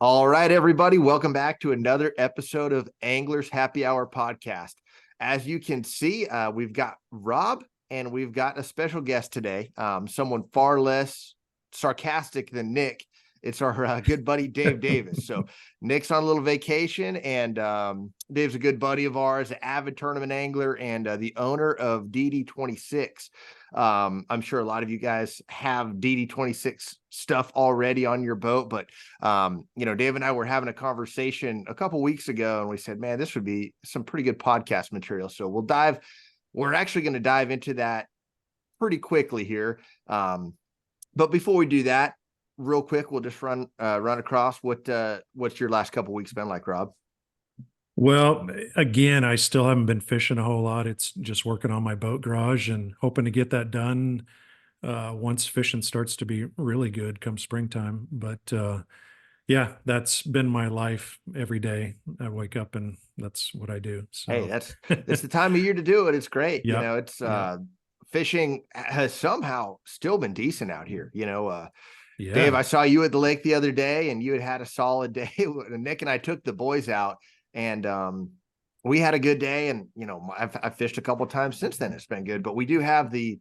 All right, everybody, welcome back to another episode of Anglers Happy Hour podcast. As you can see, we've got Rob and we've got a special guest today, someone far less sarcastic than Nick. It's our good buddy, Dave Davis. So Nick's on a little vacation, and Dave's a good buddy of ours, an avid tournament angler, and the owner of DD26. I'm sure a lot of you guys have DD26 stuff already on your boat, but Dave and I were having a conversation a couple weeks ago, and we said, man, this would be some pretty good podcast material. So we're actually going to dive into that pretty quickly here. But before we do that, real quick, we'll just run across what's your last couple weeks been like, Rob? Well, again, I still haven't been fishing a whole lot. It's just working on my boat garage and hoping to get that done once fishing starts to be really good come springtime. But yeah, that's been my life every day. I wake up and that's what I do. So hey, that's the time of year to do it. It's great. Yep. It's fishing has somehow still been decent out here. Yeah. Dave, I saw you at the lake the other day, and you had a solid day. Nick and I took the boys out, and we had a good day. And I've fished a couple of times since then. It's been good, but we do have the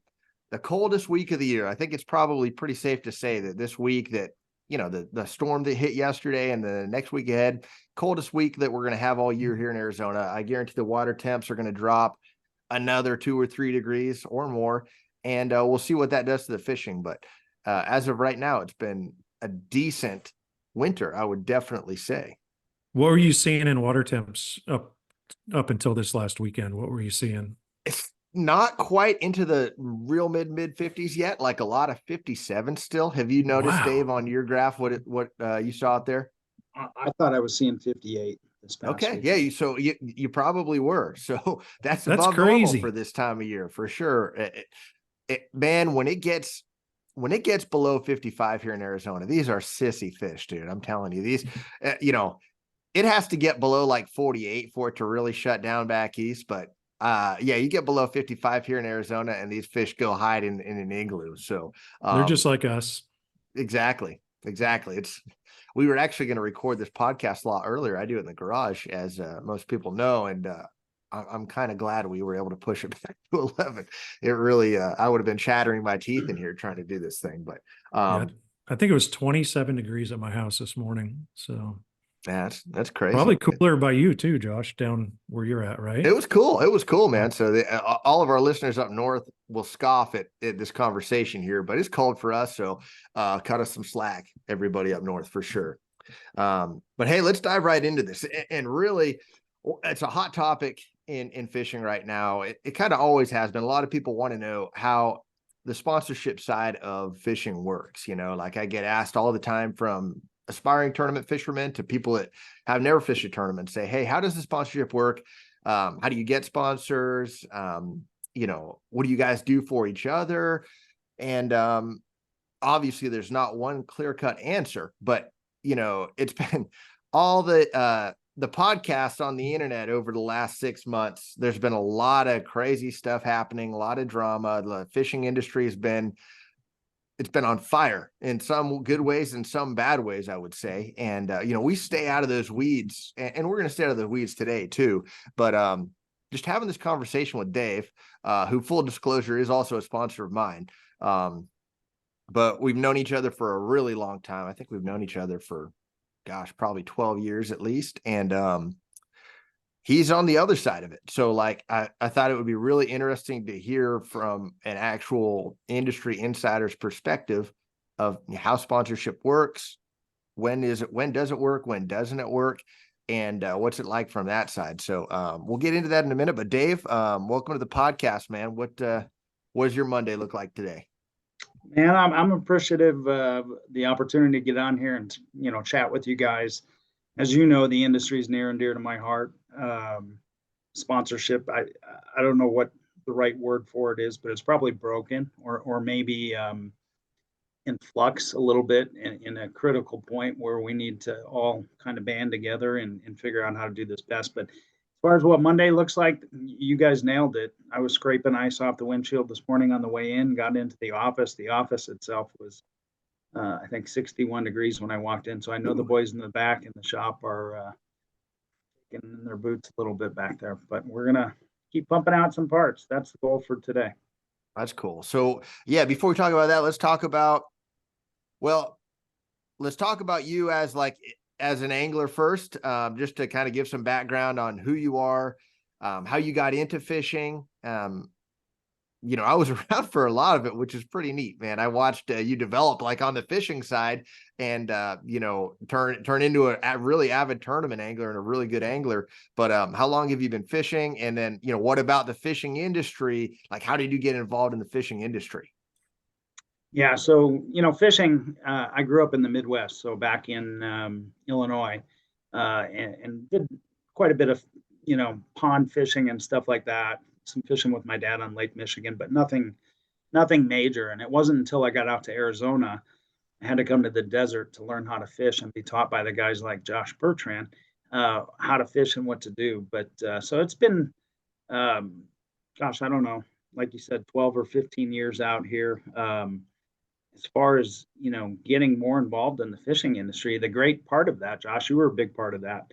coldest week of the year. I think it's probably pretty safe to say that this week that the storm that hit yesterday and the next week ahead, coldest week that we're going to have all year here in Arizona. I guarantee the water temps are going to drop another 2 or 3 degrees or more, and we'll see what that does to the fishing. But as of right now, it's been a decent winter, I would definitely say. What were you seeing in water temps up until this last weekend? What were you seeing? It's not quite into the real mid 50s yet, like a lot of 57 still. Have you noticed, Wow. Dave, on your graph what you saw out there? I thought I was seeing 58 this past Okay, week. yeah, you probably were. So that's above crazy normal for this time of year for sure. Man, when it gets below 55 here in Arizona, these are sissy fish, dude. I'm telling you, these, it has to get below like 48 for it to really shut down back east. But you get below 55 here in Arizona, and these fish go hide in an igloo. So they're just like us. Exactly. We were actually going to record this podcast a lot earlier. I do it in the garage, as most people know, and I'm kind of glad we were able to push it back to 11. It really, I would have been chattering my teeth in here trying to do this thing, but Yeah, I think it was 27 degrees at my house this morning. So that's crazy. probably cooler by you too, Josh, down where you're at, right? It was cool, man. So all of our listeners up north will scoff at this conversation here, but it's cold for us. So cut us some slack, everybody up north, for sure. But hey, let's dive right into this. And really, it's a hot topic in fishing right now. It kind of always has been. A lot of people want to know how the sponsorship side of fishing works. Like I get asked all the time from aspiring tournament fishermen to people that have never fished a tournament, say, hey, how does the sponsorship work? How do you get sponsors? What do you guys do for each other? And obviously there's not one clear-cut answer, but it's been all the podcasts on the internet over the last 6 months. There's been a lot of crazy stuff happening, a lot of drama. The fishing industry has been on fire in some good ways and some bad ways, I would say. And, we stay out of those weeds, and we're going to stay out of the weeds today too. But just having this conversation with Dave, who, full disclosure, is also a sponsor of mine. But we've known each other for a really long time. I think we've known each other for, probably 12 years at least. And he's on the other side of it. So like, I thought it would be really interesting to hear from an actual industry insider's perspective of how sponsorship works. When does it work? When doesn't it work? And what's it like from that side? So we'll get into that in a minute. But Dave, welcome to the podcast, man. What does your Monday look like today? Man, I'm appreciative of the opportunity to get on here and chat with you guys. As you know, the industry is near and dear to my heart. Sponsorship, I don't know what the right word for it is, but it's probably broken or maybe in flux a little bit in a critical point where we need to all kind of band together and figure out how to do this best. But as far as what Monday looks like, you guys nailed it. I was scraping ice off the windshield this morning on the way in, got into the office. The office itself was I think 61 degrees when I walked in. So I know the boys in the back in the shop are getting in their boots a little bit back there, but we're gonna keep pumping out some parts. That's the goal for today. That's cool. So yeah, before we talk about that, well, let's talk about you as as an angler first, just to kind of give some background on who you are, how you got into fishing. I was around for a lot of it, which is pretty neat, man. I watched you develop like on the fishing side and, turn into a really avid tournament angler and a really good angler. But how long have you been fishing? And then, what about the fishing industry? Like, how did you get involved in the fishing industry? Yeah, so fishing. I grew up in the Midwest, so back in Illinois, and did quite a bit of pond fishing and stuff like that. Some fishing with my dad on Lake Michigan, but nothing major. And it wasn't until I got out to Arizona, I had to come to the desert to learn how to fish and be taught by the guys like Josh Bertrand how to fish and what to do. But so it's been, um, gosh, I don't know, like you said, 12 or 15 years out here. As far as getting more involved in the fishing industry, the great part of that, Josh, you were a big part of that.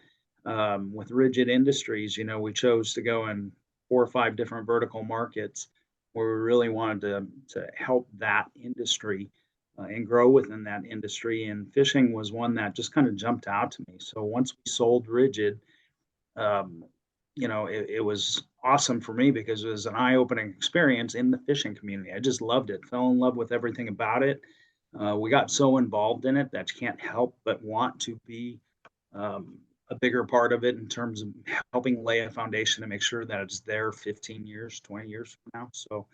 With Rigid Industries, we chose to go in 4 or 5 different vertical markets where we really wanted to help that industry and grow within that industry. And fishing was one that just kind of jumped out to me. So once we sold Rigid, um, it was awesome for me because it was an eye-opening experience in the fishing community. I just loved it, fell in love with everything about it. We got so involved in it that you can't help but want to be um, a bigger part of it in terms of helping lay a foundation to make sure that it's there 15 years, 20 years from now. So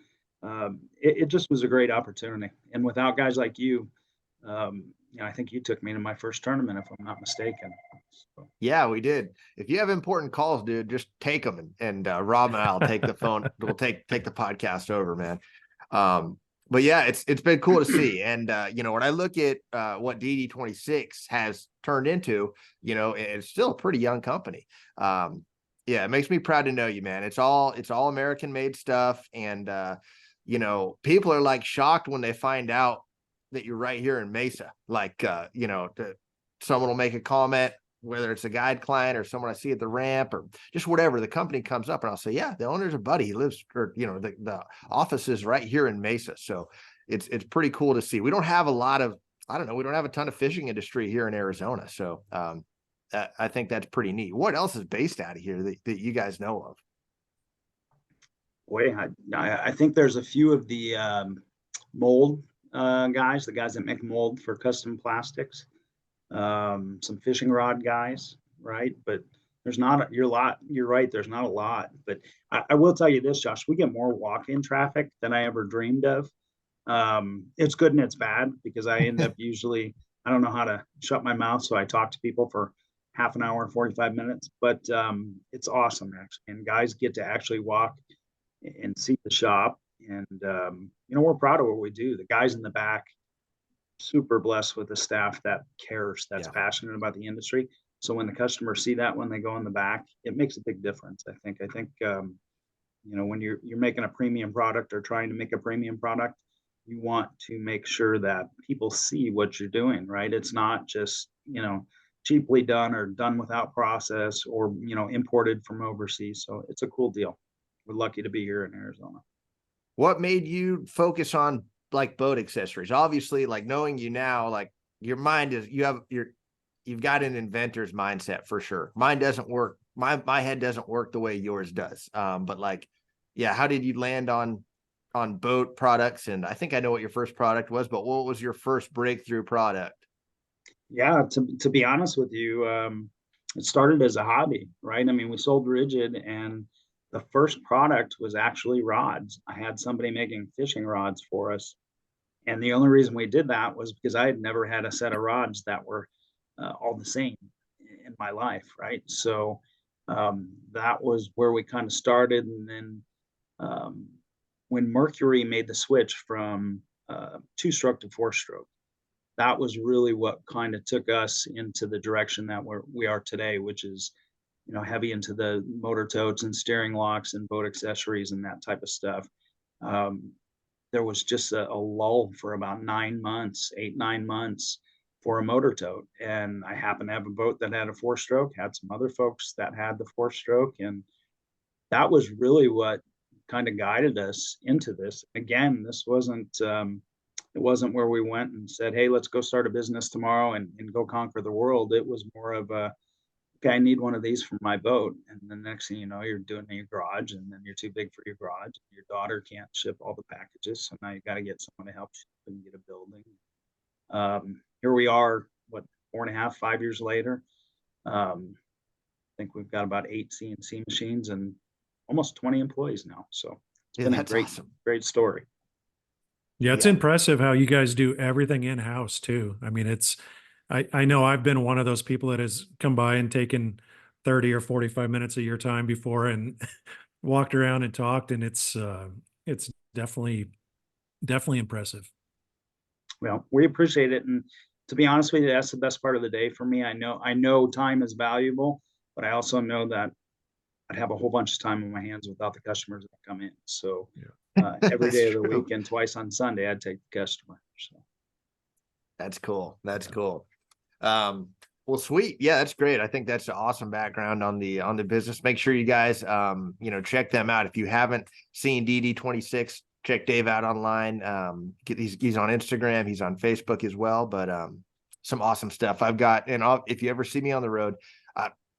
it just was a great opportunity. And without guys like you, I think you took me to my first tournament, if I'm not mistaken. So, Yeah, we did. If you have important calls, dude, just take them, and Rob and I'll take the phone. We'll take the podcast over, man. But yeah, it's been cool to see. And when I look at what DD26 has turned into, it's still a pretty young company. Yeah, it makes me proud to know you, man. It's all American made stuff, and people are like shocked when they find out that you're right here in Mesa. Like, someone will make a comment, whether it's a guide client or someone I see at the ramp or just whatever, the company comes up and I'll say, yeah, the owner's a buddy. He lives, or, the office is right here in Mesa. So it's pretty cool to see. We don't have a lot of, I don't know, we don't have a ton of fishing industry here in Arizona. So I think that's pretty neat. What else is based out of here that you guys know of? boy, I think there's a few of the mold guys, the guys that make mold for custom plastics, some fishing rod guys, right? But there's not you're right, there's not a lot. But I will tell you this, Josh, we get more walk-in traffic than I ever dreamed of. It's good and it's bad because I end up usually, I don't know how to shut my mouth, so I talk to people for half an hour, 45 minutes, but it's awesome actually. And guys get to actually walk and see the shop. And we're proud of what we do. The guys in the back, super blessed with the staff that cares, that's Yeah. passionate about the industry. So when the customers see that when they go in the back, it makes a big difference. I think when you're making a premium product or trying to make a premium product, you want to make sure that people see what you're doing, right? It's not just cheaply done or done without process or imported from overseas. So it's a cool deal. We're lucky to be here in Arizona. What made you focus on like boat accessories? Obviously, like knowing you now, like your mind is, you've got an inventor's mindset for sure. Mine doesn't work. My head doesn't work the way yours does. But like, yeah, how did you land on boat products? And I think I know what your first product was, but what was your first breakthrough product? Yeah, to be honest with you, it started as a hobby, right? I mean, we sold Rigid, and the first product was actually rods. I had somebody making fishing rods for us, and the only reason we did that was because I had never had a set of rods that were all the same in my life, right? So that was where we kind of started, and then um, when Mercury made the switch from two-stroke to four-stroke, that was really what kind of took us into the direction that we are today, which is heavy into the motor totes and steering locks and boat accessories and that type of stuff. Um, there was just a lull for about 9 months, 8, 9 months for a motor tote. And I happened to have a boat that had a 4-stroke, had some other folks that had the 4-stroke. And that was really what kind of guided us into this. Again, this wasn't, it wasn't where we went and said, hey, let's go start a business tomorrow and go conquer the world. It was more of a, okay, I need one of these for my boat. And the next thing you know, you're doing it in your garage, and then you're too big for your garage. Your daughter can't ship all the packages. So now you got to get someone to help ship and get a building. Here we are, what, 4.5, 5 years later. I think we've got about 8 CNC machines and almost 20 employees now. So it's been a that's great, awesome. great story. Yeah, it's Yeah. impressive how you guys do everything in-house too. I mean, I know I've been one of those people that has come by and taken 30 or 45 minutes of your time before and walked around and talked, and it's definitely impressive. Well, we appreciate it. And to be honest with you, that's the best part of the day for me. I know time is valuable, but I also know that I'd have a whole bunch of time on my hands without the customers that come in. So every That's day of the true. week and twice on Sunday, I'd take the customer. So That's cool. That's cool. Well, sweet. Yeah, that's great. I think that's an awesome background on the business. Make sure you guys, check them out. If you haven't seen DD26, check Dave out online. He's on Instagram. He's on Facebook as well, but, some awesome stuff I've got. And if you ever see me on the road,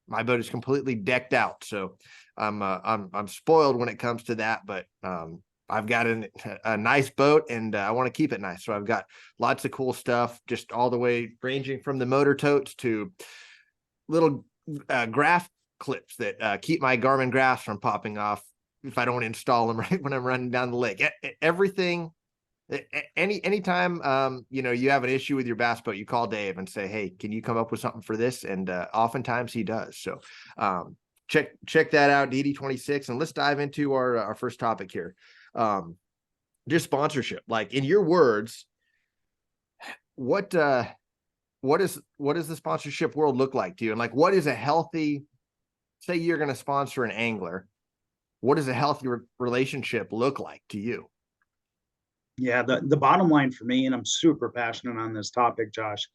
my boat is completely decked out. So I'm spoiled when it comes to that, but, I've got a nice boat, and I want to keep it nice. So I've got lots of cool stuff, just all the way ranging from the motor totes to little graph clips that keep my Garmin graphs from popping off if I don't install them right when I'm running down the lake. Everything, anytime you have an issue with your bass boat, you call Dave and say, hey, can you come up with something for this? And oftentimes he does. So check that out, DD26, and let's dive into our first topic here. Just sponsorship. Like, in your words, what does the sponsorship world look like to you? And like, what is a healthy, say you're going to sponsor an angler, what does a healthy relationship look like to you? yeah, the bottom line for me, and I'm super passionate on this topic, Josh,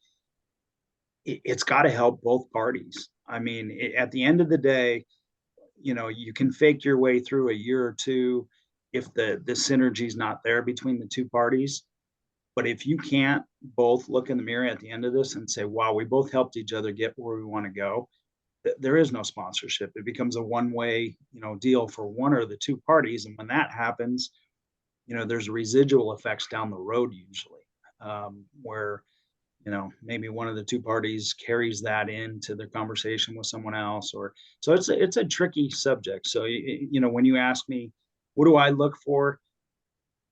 it's got to help both parties. I mean, at the end of the day, you can fake your way through a year or two if the synergy is not there between the two parties. But if you can't both look in the mirror at the end of this and say, wow, we both helped each other get where we want to go, there is no sponsorship. It becomes a one-way, deal for one or the two parties. And when that happens, there's residual effects down the road usually, where maybe one of the two parties carries that into their conversation with someone else, or so it's a tricky subject. So when you ask me, what do I look for?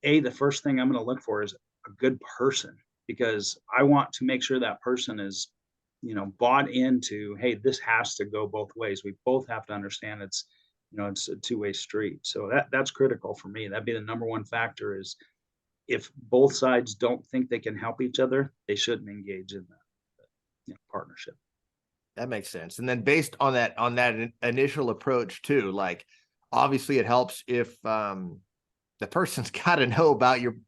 The first thing I'm going to look for is a good person, because I want to make sure that person is, bought into, hey, this has to go both ways. We both have to understand it's a two-way street. So that's critical for me. That'd be the number one factor is, if both sides don't think they can help each other, they shouldn't engage in the partnership. That makes sense. And then based on that initial approach too, like, obviously it helps if the person's got to know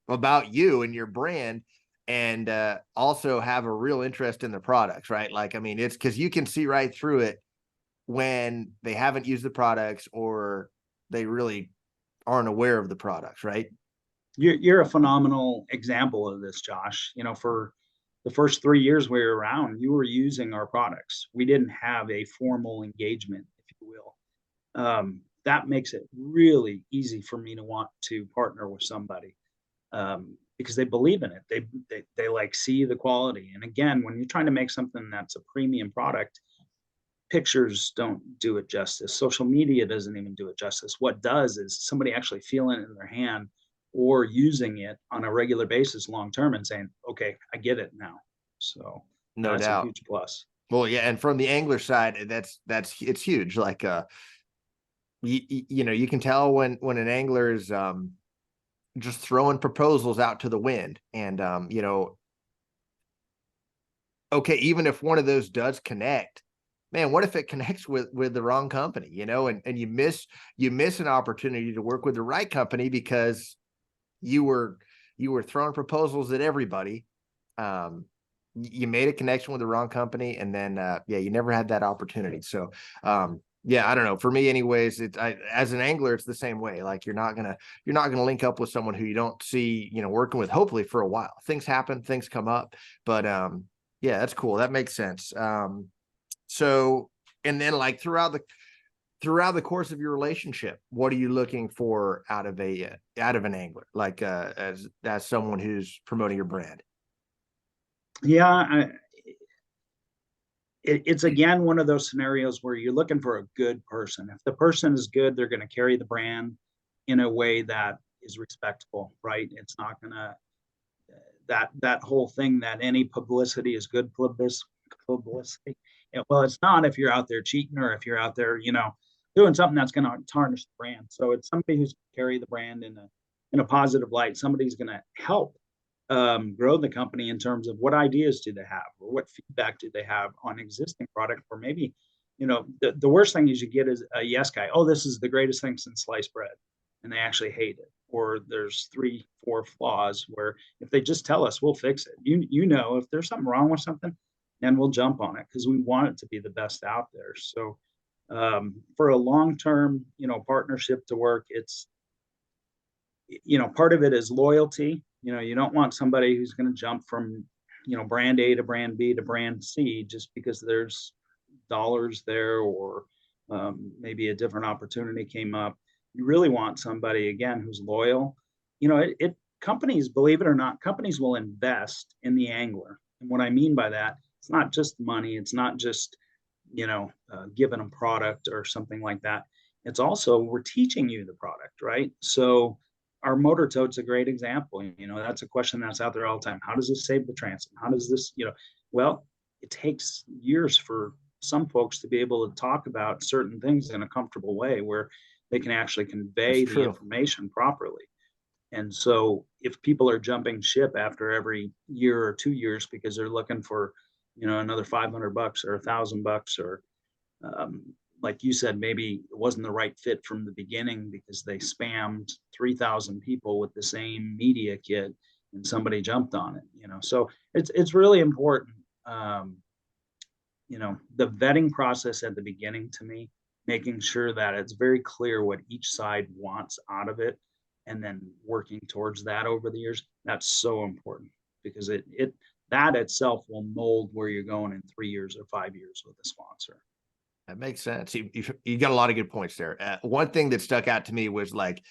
about you and your brand, and also have a real interest in the products, right? Like, I mean, it's because you can see right through it when they haven't used the products or they really aren't aware of the products, right? You're a phenomenal example of this, Josh. For the first 3 years we were around, you were using our products. We didn't have a formal engagement, if you will. That makes it really easy for me to want to partner with somebody, because they believe in it. They like see the quality. And again, when you're trying to make something that's a premium product, pictures don't do it justice. Social media doesn't even do it justice. What does is somebody actually feeling it in their hand or using it on a regular basis long term and saying, okay, I get it now. So No that's doubt. a huge plus. Well, yeah, and from the angler side, it's huge. Like, you can tell when an angler is just throwing proposals out to the wind, and okay, even if one of those does connect, man, what if it connects with the wrong company, and you miss an opportunity to work with the right company because you were you were throwing proposals at everybody. You made a connection with the wrong company, and then yeah, you never had that opportunity. So yeah, I don't know. For me, anyways, as an angler, it's the same way. Like you're not gonna link up with someone who you don't see, working with, hopefully for a while. Things happen, things come up, but yeah, that's cool. That makes sense. So, and then like throughout the course of your relationship, what are you looking for out of an angler, like as someone who's promoting your brand? Yeah, it's again one of those scenarios where you're looking for a good person. If the person is good, they're going to carry the brand in a way that is respectful, right? It's not going to that whole thing that any publicity is good publicity. Well, it's not if you're out there cheating or if you're out there, doing something that's going to tarnish the brand. So it's somebody who's carry the brand in a positive light. Somebody's going to help grow the company in terms of what ideas do they have or what feedback do they have on existing product, or maybe the worst thing is you get is a yes guy. Oh, this is the greatest thing since sliced bread, and they actually hate it. Or there's 3-4 flaws where if they just tell us, we'll fix it. If there's something wrong with something, then we'll jump on it because we want it to be the best out there. So for a long-term partnership to work, it's part of it is loyalty. You don't want somebody who's going to jump from brand A to brand B to brand C just because there's dollars there, or maybe a different opportunity came up. You really want somebody, again, who's loyal. Companies, believe it or not, companies will invest in the angler. And what I mean by that, it's not just money. It's not just giving them product or something like that. It's also, we're teaching you the product, right? So our motor tote's a great example. That's a question that's out there all the time. How does this save the transom? How does this, well, it takes years for some folks to be able to talk about certain things in a comfortable way where they can actually convey the information properly. And so if people are jumping ship after every year or 2 years because they're looking for, another $500 or $1,000, or like you said, maybe it wasn't the right fit from the beginning because they spammed 3,000 people with the same media kit and somebody jumped on it, so it's really important. The vetting process at the beginning, to me, making sure that it's very clear what each side wants out of it, and then working towards that over the years. That's so important because that itself will mold where you're going in 3 years or 5 years with a sponsor. That makes sense. You got a lot of good points there. One thing that stuck out to me was like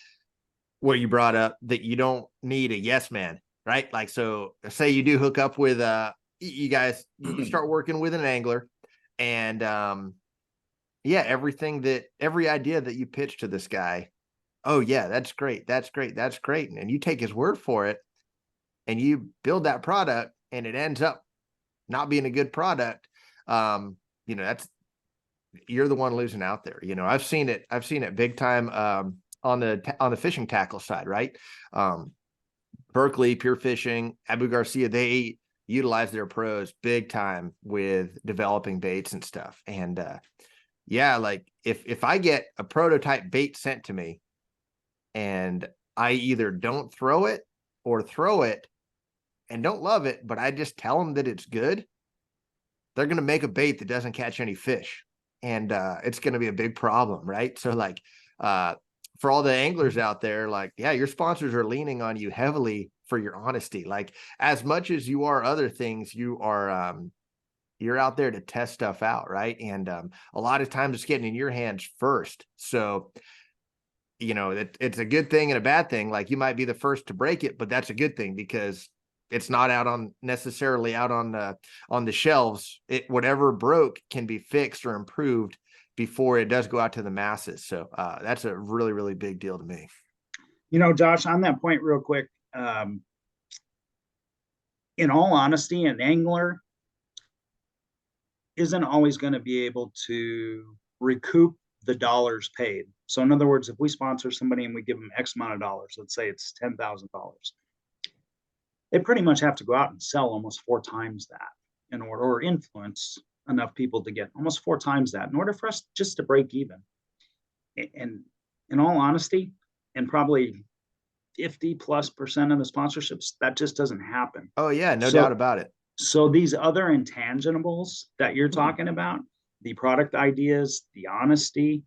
what you brought up, that you don't need a yes man, right? Like, so say you do hook up with you guys, you start working with an angler, and yeah, every idea that you pitch to this guy, oh yeah, that's great, and you take his word for it, and you build that product, and it ends up not being a good product. That's, you're the one losing out there. I've seen it big time on the fishing tackle side, right? Berkeley, Pure Fishing, Abu Garcia, they utilize their pros big time with developing baits and stuff. And yeah, like if I get a prototype bait sent to me and I either don't throw it or throw it and don't love it, but I just tell them that it's good, they're going to make a bait that doesn't catch any fish. And it's going to be a big problem, right? So like for all the anglers out there, like, yeah, your sponsors are leaning on you heavily for your honesty. Like, as much as you are other things, you are you're out there to test stuff out, right? And a lot of times it's getting in your hands first. So it's a good thing and a bad thing. Like, you might be the first to break it, but that's a good thing because it's not necessarily out on the shelves. Whatever broke can be fixed or improved before it does go out to the masses. So that's a really, really big deal to me. Josh, on that point real quick, in all honesty, an angler isn't always going to be able to recoup the dollars paid. So in other words, if we sponsor somebody and we give them X amount of dollars, let's say it's $10,000, they pretty much have to go out and sell almost 4 times that in order, or influence enough people to get almost 4 times that in order for us just to break even. And in all honesty, and probably 50+% of the sponsorships, that just doesn't happen. Oh yeah, no So- doubt about it. So these other intangibles that you're talking about, the product ideas, the honesty,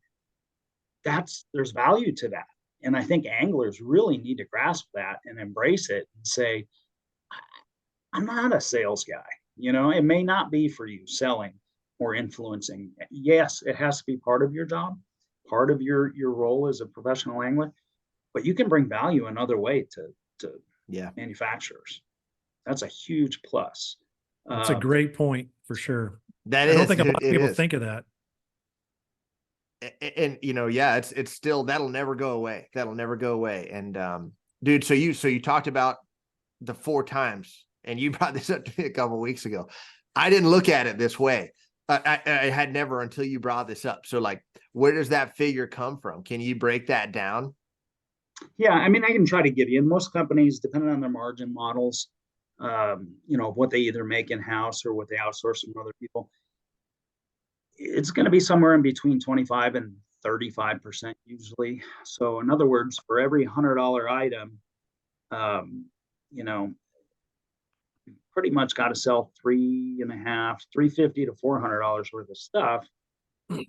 there's value to that. And I think anglers really need to grasp that and embrace it and say, I'm not a sales guy. It may not be for you selling or influencing. Yes, it has to be part of your job, part of your role as a professional angler, but you can bring value another way to Yeah. manufacturers. That's a huge plus. That's a great point for sure. That I don't is, think a lot of it people is. think of that. And yeah, it's still, that'll never go away. That'll never go away. And dude, so you talked about the 4 times, and you brought this up to me a couple of weeks ago. I didn't look at it this way. I had never until you brought this up. So like, where does that figure come from? Can you break that down? Yeah, I mean, I can try to give you. And most companies, depending on their margin models, what they either make in-house or what they outsource from other people, it's going to be somewhere in between 25 and 35% usually. So in other words, for every $100 item, pretty much got to sell $350 to $400 worth of stuff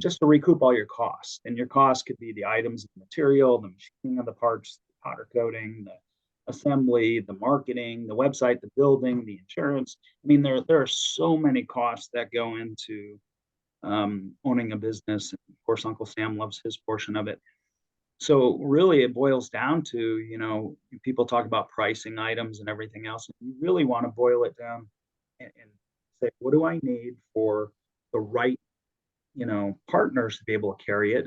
just to recoup all your costs. And your costs could be the items, the material, the machining of the parts, the powder coating, the assembly, the marketing, the website, the building, the insurance. I mean, there are so many costs that go into owning a business. And of course, Uncle Sam loves his portion of it. So really it boils down to, people talk about pricing items and everything else. And you really want to boil it down and say, what do I need for the right, partners to be able to carry it?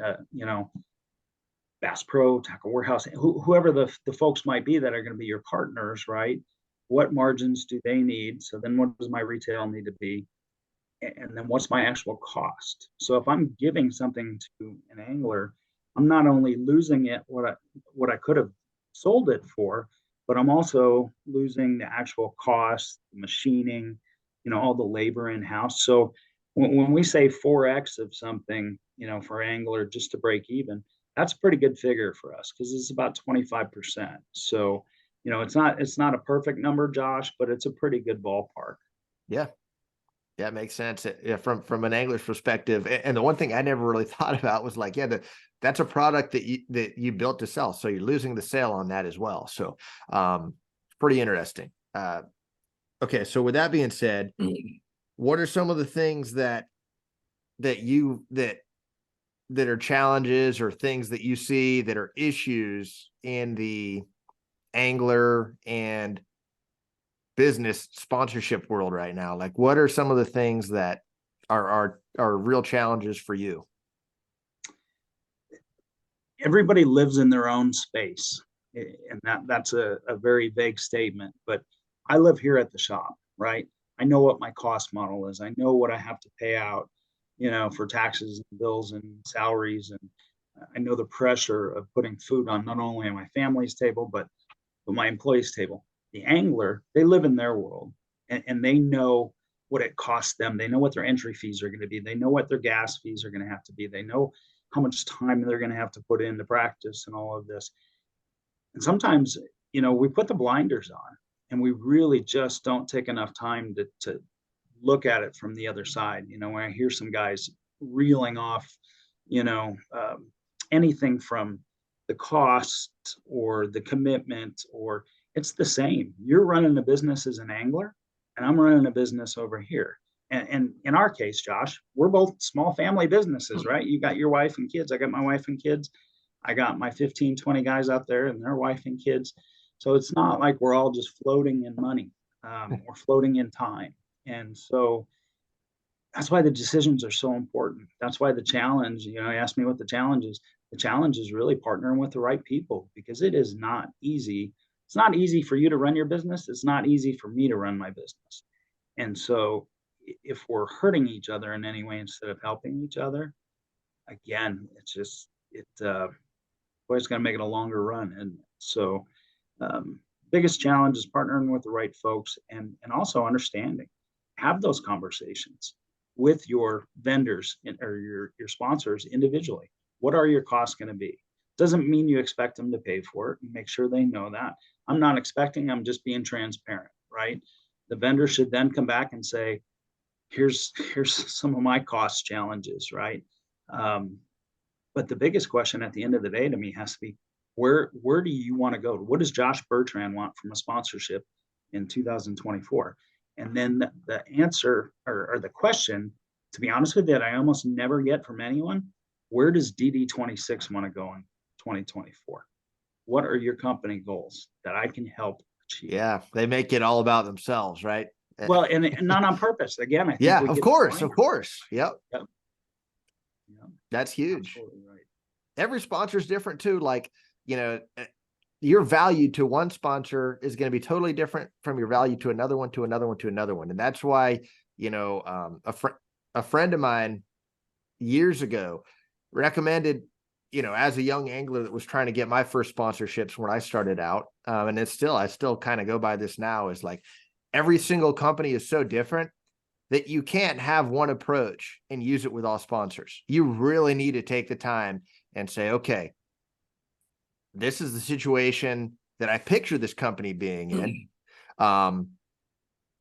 Bass Pro, Tackle Warehouse, whoever the folks might be that are going to be your partners, right? What margins do they need? So then what does my retail need to be? And then what's my actual cost? So if I'm giving something to an angler, I'm not only losing it what I could have sold it for, but I'm also losing the actual cost, machining, all the labor in house. So when we say 4x of something, for angler just to break even, that's a pretty good figure for us because it's about 25%. So it's not a perfect number, Josh, but it's a pretty good ballpark. Yeah. Yeah, it makes sense. Yeah, from an angler's perspective. And the one thing I never really thought about was like, yeah, that's a product that you built to sell. So you're losing the sale on that as well. So pretty interesting. Okay, so with that being said, what are some of the things that are challenges or things that you see that are issues in the angler and business sponsorship world right now? Like, what are some of the things that are real challenges for you? Everybody lives in their own space, and that's a very vague statement, but I live here at the shop, right? I know what my cost model is. I know what I have to pay out, for taxes and bills and salaries, and I know the pressure of putting food on not only my family's table but my employees' table. The angler, they live in their world, and they know what it costs them. They know what their entry fees are going to be. They know what their gas fees are going to have to be. They know how much time they're going to have to put into practice and all of this. And sometimes, we put the blinders on and we really just don't take enough time to look at it from the other side. When I hear some guys reeling off, anything from the cost or the commitment, or it's the same. You're running a business as an angler, and I'm running a business over here. And in our case, Josh, we're both small family businesses, right? You got your wife and kids. I got my wife and kids. I got my 15, 20 guys out there and their wife and kids. So it's not like we're all just floating in money or floating in time. And so that's why the decisions are so important. That's why the challenge, you asked me what the challenge is. The challenge is really partnering with the right people, because it is not easy. It's not easy for you to run your business. It's not easy for me to run my business. And so if we're hurting each other in any way instead of helping each other, again, it's going to make it a longer run. And so biggest challenge is partnering with the right folks and also understanding. Have those conversations with your vendors or your sponsors individually. What are your costs going to be? Doesn't mean you expect them to pay for it, and make sure they know that. I'm not expecting, I'm just being transparent, right? The vendor should then come back and say, here's some of my cost challenges, right? Um, but the biggest question at the end of the day to me has to be, where do you want to go? What does Josh Bertrand want from a sponsorship in 2024? And then the answer, or the question, to be honest with you, that I almost never get from anyone, where does DD26 want to go in 2024? What are your company goals that I can help achieve? Yeah, they make it all about themselves, right? Well, and not on purpose. Again, I think Yeah, we of get course, blind. of course. Yep, Yep. that's huge. Absolutely right. Every sponsor is different too. Like, your value to one sponsor is going to be totally different from your value to another one, to another one, to another one. And that's why, a friend of mine years ago recommended, as a young angler that was trying to get my first sponsorships when I started out, and I still kind of go by this now, is like, every single company is so different that you can't have one approach and use it with all sponsors. You really need to take the time and say, okay, this is the situation that I picture this company being in.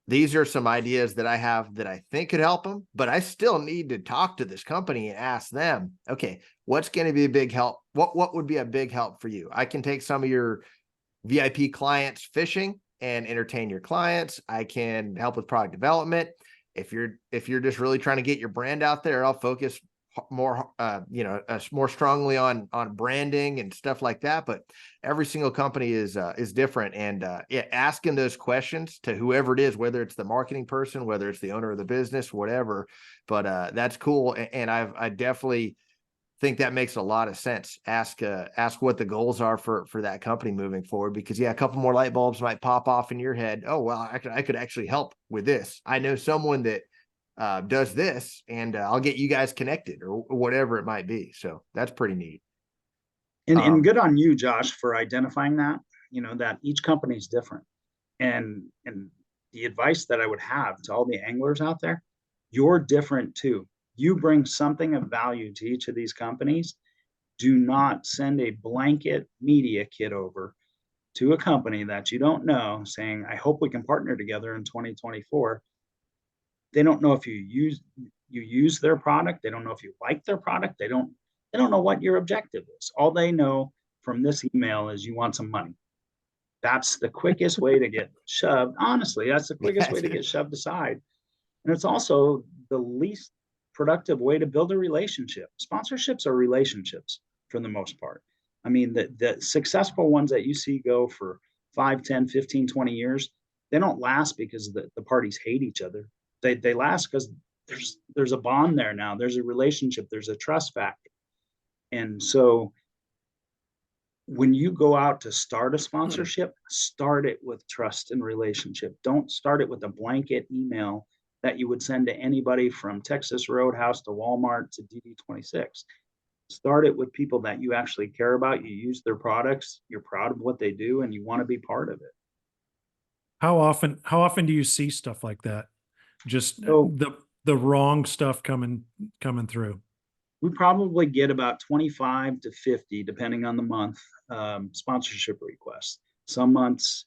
These are some ideas that I have that I think could help them, but I still need to talk to this company and ask them, okay, what's going to be a big help? What would be a big help for you? I can take some of your VIP clients fishing and entertain your clients. I can help with product development. If you're just really trying to get your brand out there, I'll focus more, more strongly on branding and stuff like that. But every single company is different, and asking those questions to whoever it is, whether it's the marketing person, whether it's the owner of the business, whatever. But that's cool, and I definitely think that makes a lot of sense. Ask what the goals are for that company moving forward, because a couple more light bulbs might pop off in your head. Oh, well, I could actually help with this. I know someone that does this, and I'll get you guys connected, or whatever it might be. So that's pretty neat. And good on you, Josh, for identifying that, that each company is different. And the advice that I would have to all the anglers out there, you're different too. You bring something of value to each of these companies. Do not send a blanket media kit over to a company that you don't know saying, I hope we can partner together in 2024. They don't know if you use their product. They don't know if you like their product. They don't know what your objective is. All they know from this email is you want some money. That's the quickest way to get shoved. Honestly, that's the quickest way to get shoved aside. And it's also the least productive way to build a relationship. Sponsorships are relationships for the most part. I mean, the successful ones that you see go for 5, 10, 15, 20 years, they don't last because the parties hate each other. They last because there's a bond there now. There's a relationship. There's a trust factor. And so when you go out to start a sponsorship, start it with trust and relationship. Don't start it with a blanket email that you would send to anybody from Texas Roadhouse to Walmart to DD26. Start it with people that you actually care about. You use their products, you're proud of what they do, and you want to be part of it. How often do you see stuff like that? Just So the wrong stuff coming through. we probably get about 25 to 50, depending on the month, sponsorship requests. Some months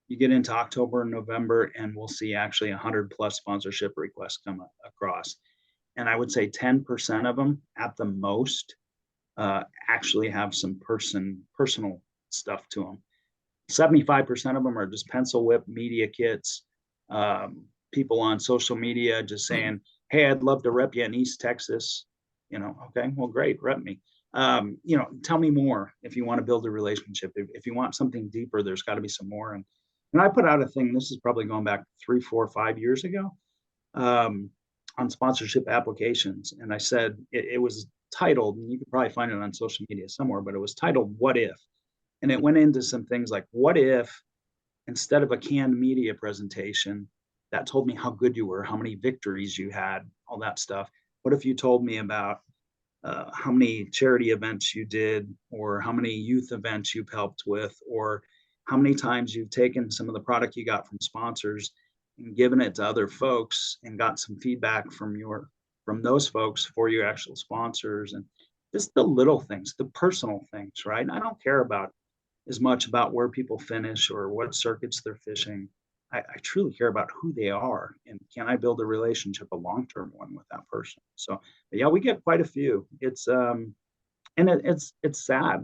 you get into October and November, and we'll see actually 100 plus sponsorship requests come across. And I would say 10% of them at the most actually have some personal stuff to them. 75% of them are just pencil whip media kits, people on social media just saying, hey, I'd love to rep you in East Texas. Okay, well, great, rep me. Tell me more if you want to build a relationship. If you want something deeper, there's got to be some more. And I put out a thing, this is probably going back 3, 4, 5 years ago, on sponsorship applications. And I said, it was titled, and you could probably find it on social media somewhere, but it was titled, What If? And it went into some things like, what if instead of a canned media presentation that told me how good you were, how many victories you had, all that stuff, what if you told me about how many charity events you did, or how many youth events you've helped with, or how many times you've taken some of the product you got from sponsors and given it to other folks and got some feedback from those folks for your actual sponsors. And just the little things, the personal things, right? I don't care about as much about where people finish or what circuits they're fishing. I truly care about who they are and can I build a relationship, a long-term one with that person. So yeah, we get quite a few. It's sad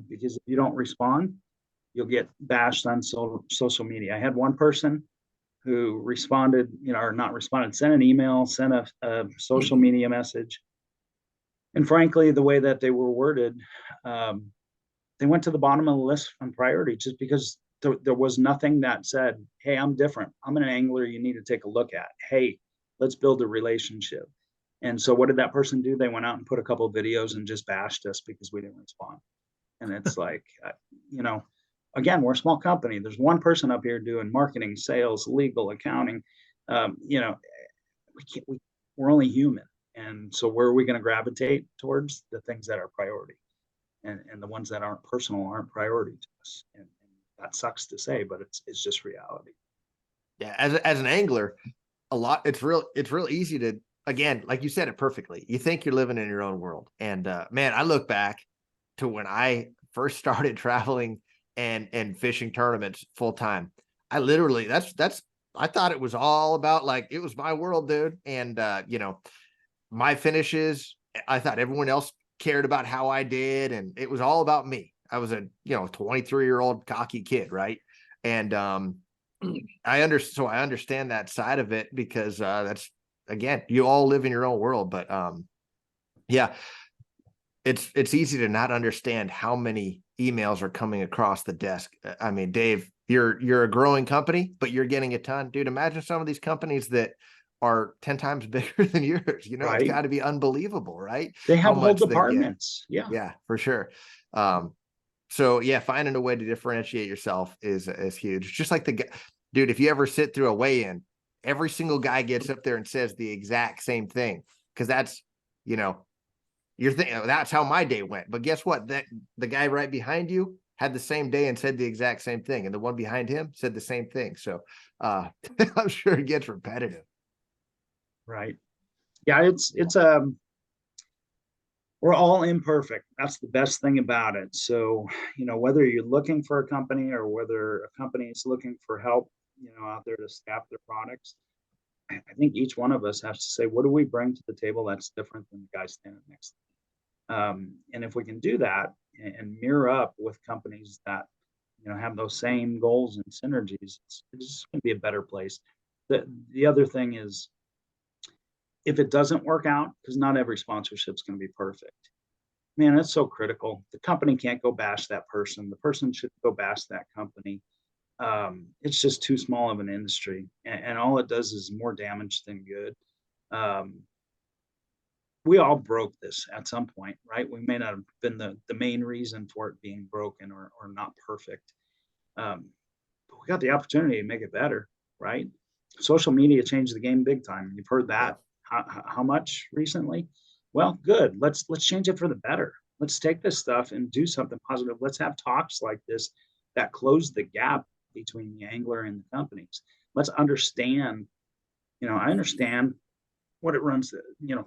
because if you don't respond, you'll get bashed on social media. I had one person who responded, or not responded, sent an email, sent a social media message. And frankly, the way that they were worded, um, they went to the bottom of the list on priority just because there was nothing that said, hey, I'm different. I'm an angler you need to take a look at. Hey, let's build a relationship. And so what did that person do? They went out and put a couple of videos and just bashed us because we didn't respond. And it's like, you know, again, we're a small company. There's one person up here doing marketing, sales, legal, accounting. You know, we can't, we're only human. And so where are we going to gravitate towards? The things that are priority, and the ones that aren't personal aren't priority to us. And that sucks to say, but it's just reality. Yeah, as an angler, it's real easy to, again, like you said it perfectly. You think you're living in your own world. And man, I look back to when I first started traveling and fishing tournaments full time. I literally I thought it was all about, like, it was my world, dude. And you know, my finishes, I thought everyone else cared about how I did, and it was all about me. I was a 23-year-old cocky kid, right? And I understand that side of it because that's, again, you all live in your own world. But yeah, it's easy to not understand how many emails are coming across the desk. I mean, Dave, you're a growing company, but you're getting a ton. Dude, imagine some of these companies that are 10 times bigger than yours. It's Right. got to be unbelievable, right? They How have whole much they get. departments. Yeah. Yeah, for sure. So yeah, finding a way to differentiate yourself is huge. Just like dude, if you ever sit through a weigh-in, every single guy gets up there and says the exact same thing, because that's, you're thinking, that's how my day went. But guess what? That the guy right behind you had the same day and said the exact same thing, and the one behind him said the same thing. So I'm sure it gets repetitive. Right. Yeah, we're all imperfect. That's the best thing about it. So, whether you're looking for a company or whether a company is looking for help, out there to staff their products, I think each one of us has to say, what do we bring to the table that's different than the guy standing next to me? And if we can do that and mirror up with companies that, have those same goals and synergies, it's just going to be a better place. The other thing is, if it doesn't work out, because not every sponsorship is going to be perfect, man, that's so critical. The company can't go bash that person. The person should go bash that company. It's just too small of an industry, and all it does is more damage than good. We all broke this at some point, right? We may not have been the main reason for it being broken or not perfect, but we got the opportunity to make it better, right? Social media changed the game big time. You've heard that how much recently? Well, good. Let's change it for the better. Let's take this stuff and do something positive. Let's have talks like this that close the gap between the angler and the companies. Let's understand, I understand what it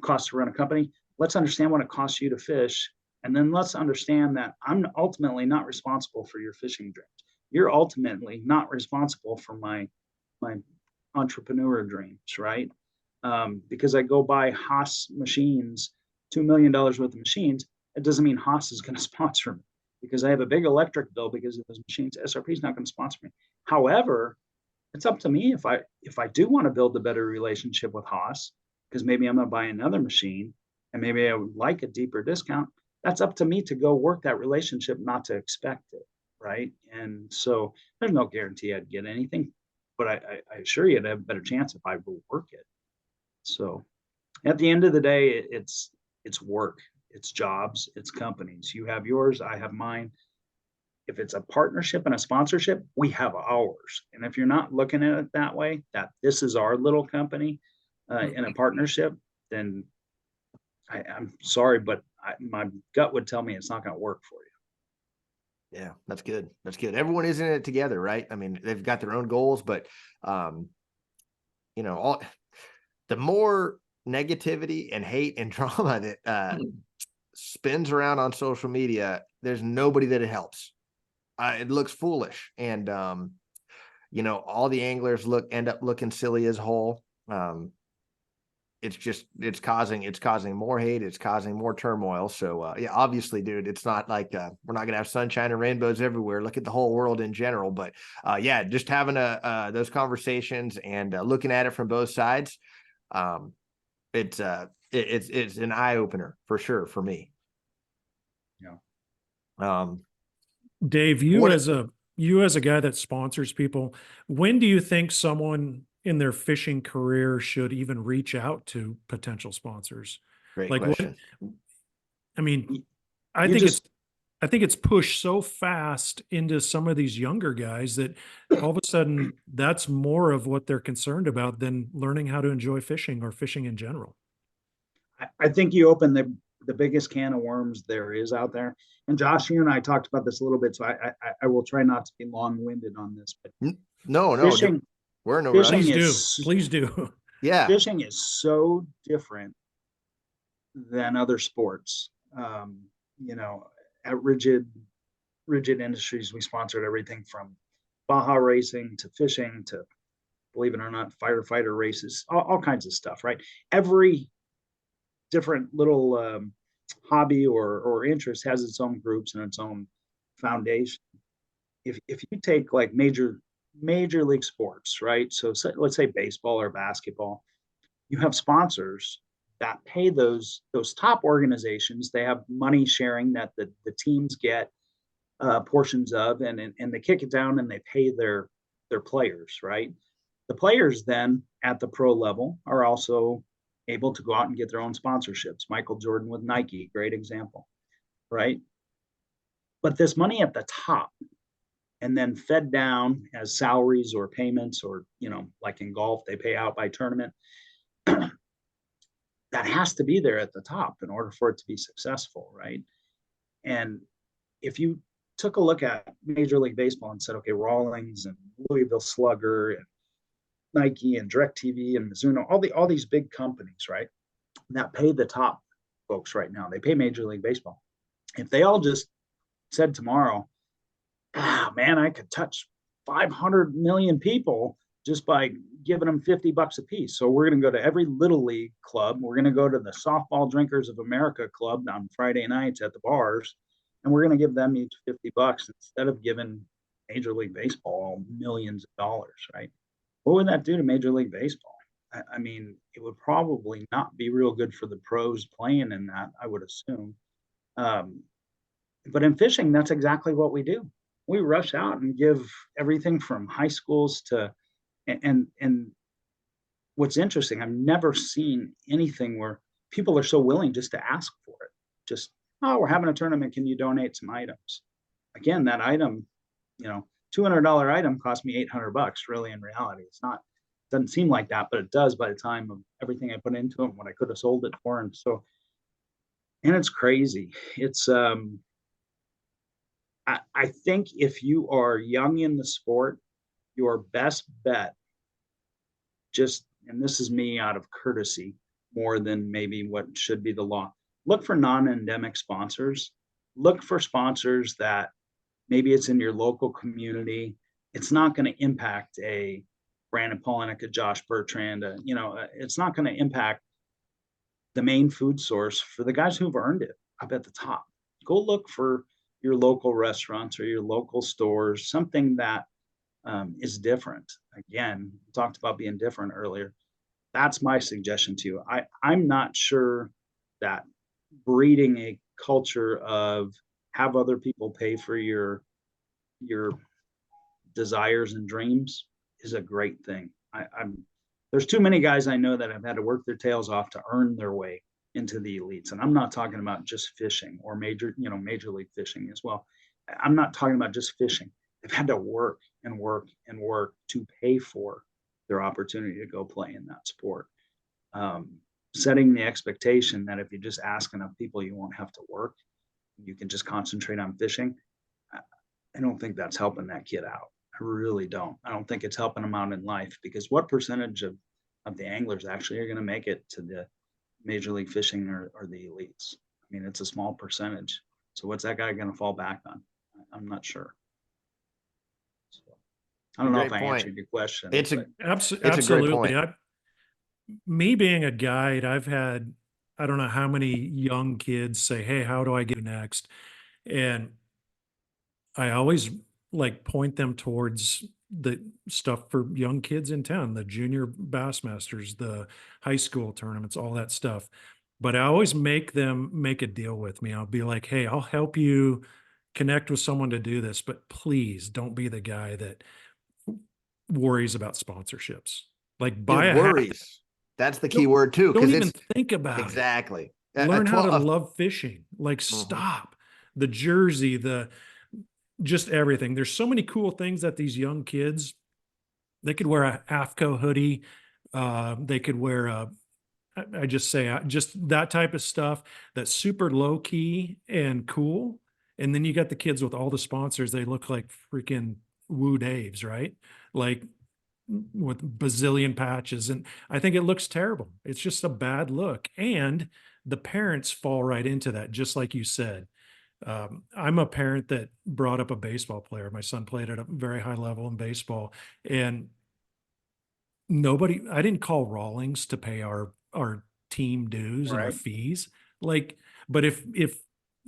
costs to run a company. Let's understand what it costs you to fish. And then let's understand that I'm ultimately not responsible for your fishing dreams. You're ultimately not responsible for my entrepreneur dreams, right? Because I go buy Haas machines, $2 million worth of machines. It doesn't mean Haas is going to sponsor me because I have a big electric bill because of those machines. SRP is not going to sponsor me. However, it's up to me if I do want to build a better relationship with Haas, because maybe I'm going to buy another machine and maybe I would like a deeper discount. That's up to me to go work that relationship, not to expect it, right? And so there's no guarantee I'd get anything, but I assure you I'd have a better chance if I will work it. So at the end of the day, it's work, it's jobs, it's companies. You have yours, I have mine. If it's a partnership and a sponsorship, we have ours. And if you're not looking at it that way, that this is our little company in a partnership, then I'm sorry, but my gut would tell me it's not going to work for you. Yeah, that's good. That's good. Everyone is in it together, right? I mean, they've got their own goals, but the more negativity and hate and drama that spins around on social media, there's nobody that it helps. It looks foolish. And, all the anglers end up looking silly as whole. It's causing more hate. It's causing more turmoil. So, yeah, obviously, dude, it's not like, we're not going to have sunshine and rainbows everywhere. Look at the whole world in general. But, yeah, just having those conversations and looking at it from both sides. It's an eye opener for sure for me. Yeah. Dave, you as a guy that sponsors people, when do you think someone in their fishing career should even reach out to potential sponsors? Great Like, question. I mean, You I think just- it's pushed so fast into some of these younger guys that all of a sudden that's more of what they're concerned about than learning how to enjoy fishing or fishing in general. I think you open the biggest can of worms there is out there. And Josh, you and I talked about this a little bit, so I will try not to be long-winded on this. But No, fishing, we're no fishing rush. Please do. Yeah. Fishing is so different than other sports. At Rigid Industries, we sponsored everything from Baja racing to fishing to, believe it or not, firefighter races, all kinds of stuff, right? Every different little hobby or interest has its own groups and its own foundation. If you take like major league sports, right? So let's say baseball or basketball, you have sponsors that pay those top organizations. They have money sharing that the teams get portions of, and they kick it down and they pay their players, right? The players then at the pro level are also able to go out and get their own sponsorships. Michael Jordan with Nike, great example, right? But this money at the top and then fed down as salaries or payments, or, like in golf, they pay out by tournament. That has to be there at the top in order for it to be successful, right? And if you took a look at Major League Baseball and said, okay, Rawlings and Louisville Slugger and Nike and DirecTV and Mizuno, all these big companies, right, that pay the top folks right now. They pay Major League Baseball. If they all just said tomorrow, man, I could touch 500 million people just by giving them $50 a piece. So we're going to go to every little league club. We're going to go to the Softball Drinkers of America club on Friday nights at the bars, and we're going to give them each $50 instead of giving Major League Baseball millions of dollars, right? What would that do to Major League Baseball? I mean, it would probably not be real good for the pros playing in that, I would assume. But in fishing, that's exactly what we do. We rush out and give everything from high schools to, and what's interesting, I've never seen anything where people are so willing just to ask for it. Just, oh, we're having a tournament. Can you donate some items? Again, that item, $200 item cost me $800. Really, in reality, it's not. Doesn't seem like that, but it does by the time of everything I put into it, what I could have sold it for, and it's crazy. It's I think if you are young in the sport, your best bet, and this is me out of courtesy more than maybe what should be the law, look for non-endemic sponsors. Look for sponsors that maybe it's in your local community. It's not going to impact a Brandon Polinick, a Josh Bertrand. It's not going to impact the main food source for the guys who've earned it up at the top. Go look for your local restaurants or your local stores, something that is different. Again, we talked about being different earlier. That's my suggestion to you. I'm not sure that breeding a culture of have other people pay for your desires and dreams is a great thing. There's too many guys I know that have had to work their tails off to earn their way into the elites. And I'm not talking about just fishing or major league fishing as well. I'm not talking about just fishing. They've had to work and work and work to pay for their opportunity to go play in that sport. Setting the expectation that if you just ask enough people, you won't have to work. You can just concentrate on fishing. I don't think that's helping that kid out. I really don't. I don't think it's helping them out in life, because what percentage of the anglers actually are going to make it to the Major League Fishing or the elites? I mean, it's a small percentage. So what's that guy going to fall back on? I'm not sure. So, I don't know if Great I point. answered your question. It's a but It's a great Absolutely. point. Me being a guide, I've had, I don't know how many young kids say, "Hey, how do I get next?" And I always like point them towards the stuff for young kids in town, the junior Bassmasters, the high school tournaments, all that stuff. But I always make them make a deal with me. I'll be like, "Hey, I'll help you connect with someone to do this, but please don't be the guy that worries about sponsorships. Like buy It a hat. worries. That's the key word too, Don't because even it's think about it. exactly Learn how to 12 love fishing. Like Mhm. stop. The jersey, the just everything. There's so many cool things that these young kids, they could wear a AFCO hoodie. They could wear a, I just say just that type of stuff that's super low key and cool. And then you got the kids with all the sponsors. They look like freaking Woo Daves, right? Like with bazillion patches. And I think it looks terrible. It's just a bad look. And the parents fall right into that, just like you said. I'm a parent that brought up a baseball player. My son played at a very high level in baseball, and I didn't call Rawlings to pay our team dues and our Right. fees. Like, but if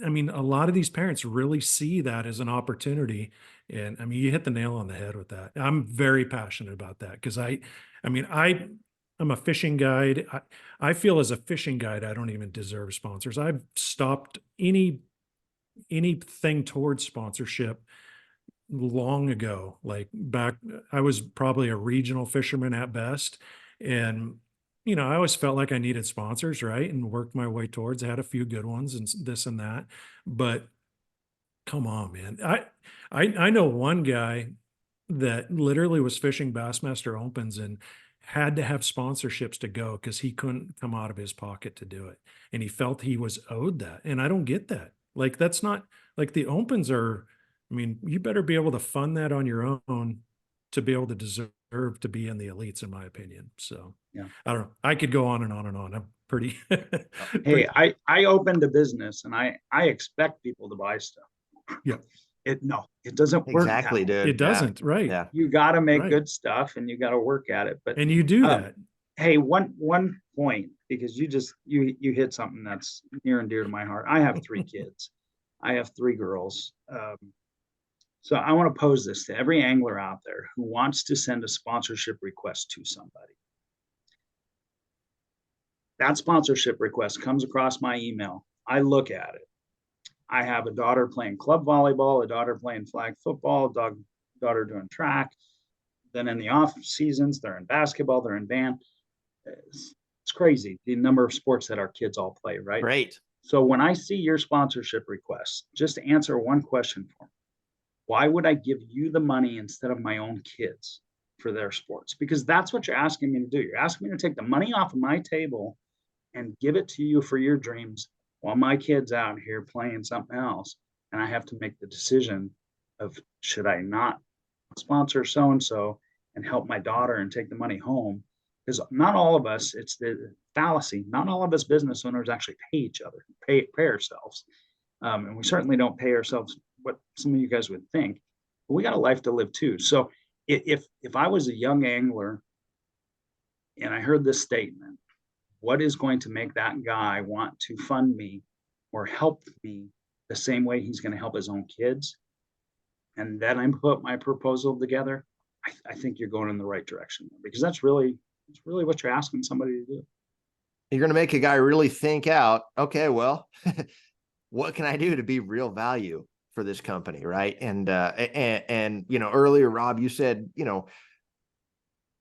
I mean, a lot of these parents really see that as an opportunity. And I mean, you hit the nail on the head with that. I'm very passionate about that because I mean, I'm a fishing guide. I feel as a fishing guide, I don't even deserve sponsors. I've stopped anything towards sponsorship long ago. Like back, I was probably a regional fisherman at best. And, I always felt like I needed sponsors, right? And worked my way towards, I had a few good ones and this and that. But come on, man. I know one guy that literally was fishing Bassmaster Opens and had to have sponsorships to go because he couldn't come out of his pocket to do it. And he felt he was owed that. And I don't get that. Like, that's not like the Opens are, I mean, you better be able to fund that on your own to be able to deserve to be in the elites, in my opinion. So Yeah. I don't know. I could go on and on and on. I'm pretty, Hey, I opened a business and I expect people to buy stuff. Yeah. It doesn't work that Exactly, way. dude. it doesn't. Right. Yeah. You got to make Right. good stuff and you got to work at it. But And you do Um, that. hey, one point, because you hit something that's near and dear to my heart. I have 3 kids. I have 3 girls. So I want to pose this to every angler out there who wants to send a sponsorship request to somebody. That sponsorship request comes across my email. I look at it. I have a daughter playing club volleyball, a daughter playing flag football, daughter doing track. Then in the off seasons, they're in basketball, they're in band. It's crazy the number of sports that our kids all play, right? Great. So when I see your sponsorship requests, just answer one question for me. Why would I give you the money instead of my own kids for their sports? Because that's what you're asking me to do. You're asking me to take the money off of my table and give it to you for your dreams while my kid's out here playing something else. And I have to make the decision of should I not sponsor so and so and help my daughter and take the money home? Because not all of us, it's the fallacy, not all of us business owners actually pay each other, pay ourselves. And we certainly don't pay ourselves what some of you guys would think, but we got a life to live too. So if I was a young angler and I heard this statement, what is going to make that guy want to fund me or help me the same way he's going to help his own kids? And then I put my proposal together. I think you're going in the right direction because that's really what you're asking somebody to do. You're going to make a guy really think out, okay, well, what can I do to be real value for this company? Right. And earlier, Rob, you said,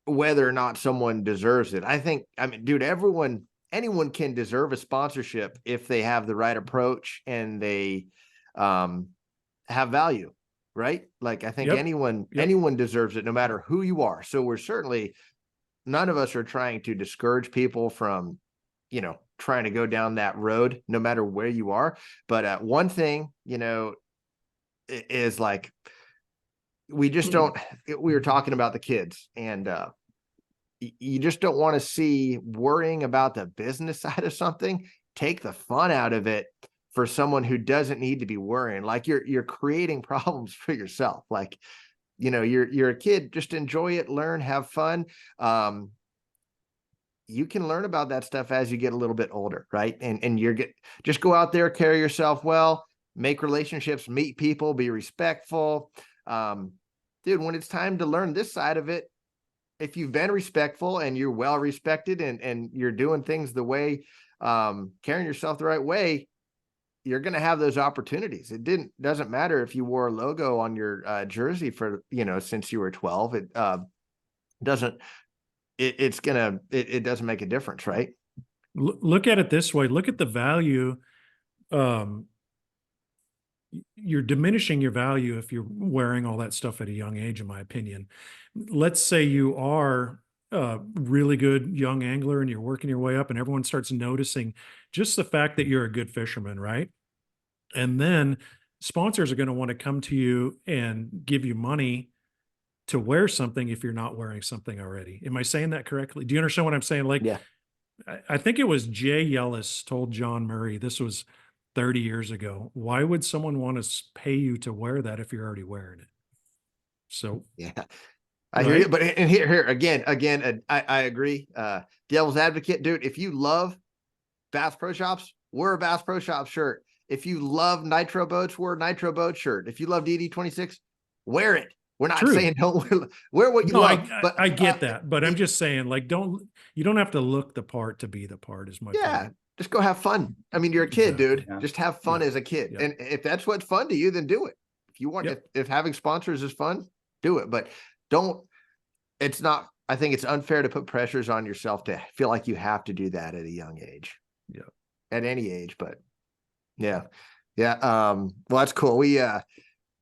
whether or not someone deserves it. I mean, dude, anyone can deserve a sponsorship if they have the right approach and they have value, right? Like, I think Yep. anyone deserves it, no matter who you are. So we're certainly, none of us are trying to discourage people from, trying to go down that road, no matter where you are. But one thing, is like, we just don't, we were talking about the kids, and you just don't want to see worrying about the business side of something take the fun out of it for someone who doesn't need to be worrying. Like you're creating problems for yourself. Like, you're a kid, just enjoy it, learn, have fun. You can learn about that stuff as you get a little bit older, right? And just go out there, carry yourself well, make relationships, meet people, be respectful. Dude, when it's time to learn this side of it, if you've been respectful and you're well respected and you're doing things the way, carrying yourself the right way, you're going to have those opportunities. Doesn't matter if you wore a logo on your jersey for, since you were 12, it doesn't make a difference, right? Look at it this way. Look at the value. You're diminishing your value if you're wearing all that stuff at a young age, in my opinion. Let's say you are a really good young angler and you're working your way up and everyone starts noticing just the fact that you're a good fisherman, right? And then sponsors are going to want to come to you and give you money to wear something if you're not wearing something already. Am I saying that correctly? Do you understand what I'm saying? Like, yeah. I think it was Jay Yellis told John Murray, this was 30 years ago, why would someone want to pay you to wear that if you're already wearing it? So yeah, I hear you. But and here again, I agree. Devil's advocate, dude. If you love Bass Pro Shops, wear a Bass Pro Shop shirt. If you love Nitro Boats, wear a Nitro Boat shirt. If you love DD26, wear it. We're not saying don't wear what you love. But I get that. But I'm just saying, like, you don't have to look the part to be the part, is my point. Just go have fun. I mean, you're a kid, dude. Yeah. Just have fun as a kid. And if that's what's fun to you, then do it. If you want, if having sponsors is fun, do it. But I think it's unfair to put pressures on yourself to feel like you have to do that at a young age. Yeah. At any age, but yeah. Well, that's cool. We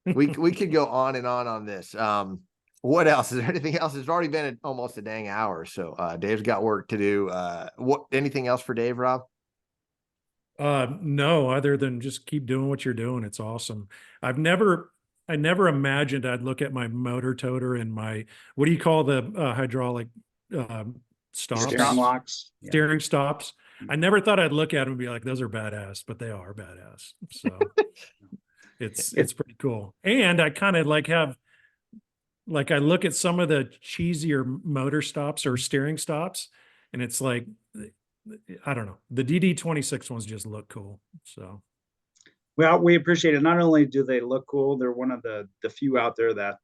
could go on and on this. What else? Is there anything else? It's already been almost a dang hour. So Dave's got work to do. Anything else for Dave, Rob? No, other than just keep doing what you're doing. It's awesome. I never imagined I'd look at my motor toter and my, what do you call the hydraulic stops? Steering locks. Steering stops. I never thought I'd look at them and be like, those are badass, but they are badass. So it's pretty cool. And I kind of I look at some of the cheesier motor stops or steering stops, and it's like, I don't know. The DD26 ones just look cool. So, well, we appreciate it. Not only do they look cool, they're one of the few out there that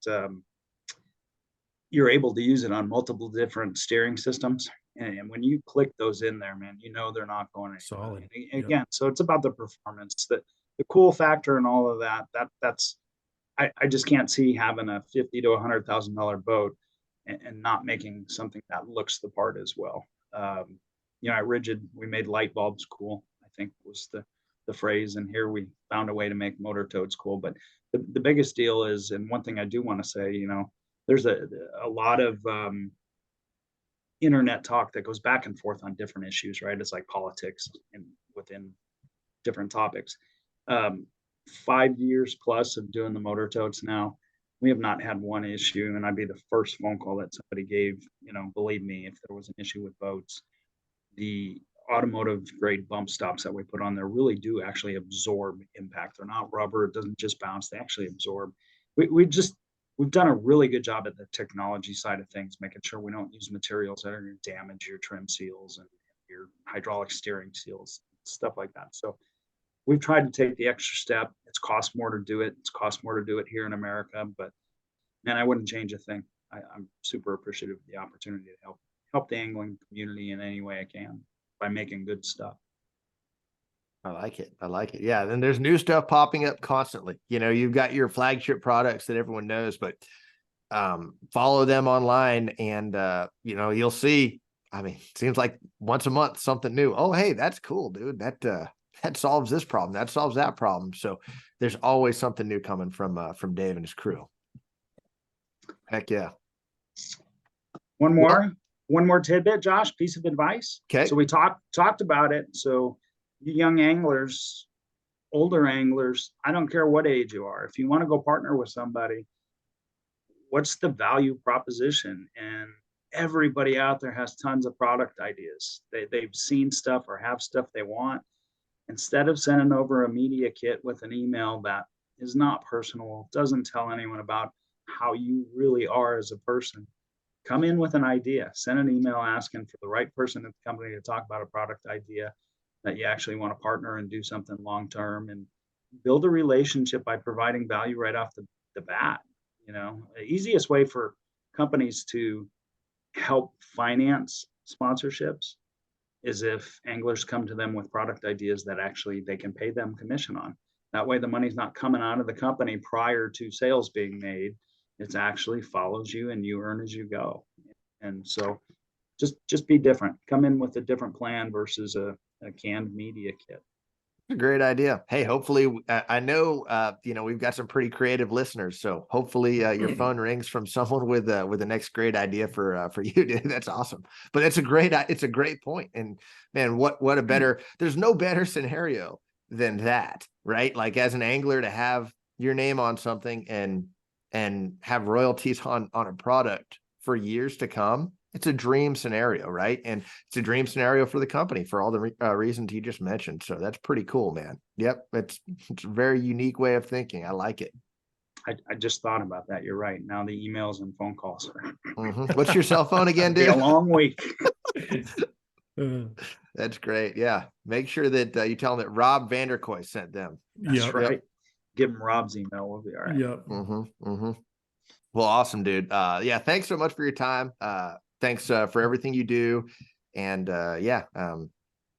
you're able to use it on multiple different steering systems. And when you click those in there, man, they're not going anywhere. Solid. Again, so it's about the performance, the cool factor and all of that. That's I just can't see having a $50,000 to $100,000 boat and not making something that looks the part as well. At Rigid, we made light bulbs cool, I think was the phrase. And here we found a way to make motor totes cool. But the biggest deal is, and one thing I do want to say, there's a lot of internet talk that goes back and forth on different issues, right? It's like politics within different topics. 5 years plus of doing the motor totes now, we have not had one issue. And I'd be the first phone call that somebody gave, believe me, if there was an issue with boats. The automotive grade bump stops that we put on there really do actually absorb impact. They're not rubber. It doesn't just bounce. They actually absorb. We've done a really good job at the technology side of things, making sure we don't use materials that are going to damage your trim seals and your hydraulic steering seals, stuff like that. So we've tried to take the extra step. It's cost more to do it. It's cost more to do it here in America, but man, I wouldn't change a thing. I'm super appreciative of the opportunity to help the angling community in any way I can by making good stuff. I like it. Yeah. Then there's new stuff popping up constantly. You've got your flagship products that everyone knows, but follow them online and, you'll see, I mean, it seems like once a month, something new. Oh, hey, that's cool, dude. That solves this problem. That solves that problem. So there's always something new coming from Dave and his crew. Heck yeah. One more tidbit, Josh, piece of advice. Okay. So we talked about it. So you young anglers, older anglers, I don't care what age you are. If you want to go partner with somebody, what's the value proposition? And everybody out there has tons of product ideas. They've seen stuff or have stuff they want. instead of sending over a media kit with an email that is not personal, doesn't tell anyone about how you really are as a person, come in with an idea, send an email asking for the right person at the company to talk about a product idea that you actually want to partner and do something long term, and build a relationship by providing value right off the bat. The easiest way for companies to help finance sponsorships is if anglers come to them with product ideas that actually they can pay them commission on. That way the money's not coming out of the company prior to sales being made. It's actually follows you and you earn as you go. And so just be different. Come in with a different plan versus a canned media kit. A great idea. Hey, hopefully, I know, we've got some pretty creative listeners, so hopefully your phone rings from someone with the next great idea for you, dude. That's awesome. But it's a great point. And man, what a better, there's no better scenario than that, right? Like as an angler to have your name on something and have royalties on a product for years to come. It's a dream scenario, right? And it's a dream scenario for the company for all the reasons you just mentioned. So that's pretty cool, man. Yep. It's a very unique way of thinking. I like it. I just thought about that. You're right. Now the emails and phone calls are What's your cell phone again, be dude? a long week. That's great. Yeah. Make sure that you tell them that Rob Vanderkoy sent them. That's right. Give him Rob's email. We'll be all right. Yeah. Well, awesome, dude. Yeah. Thanks so much for your time. Thanks for everything you do. And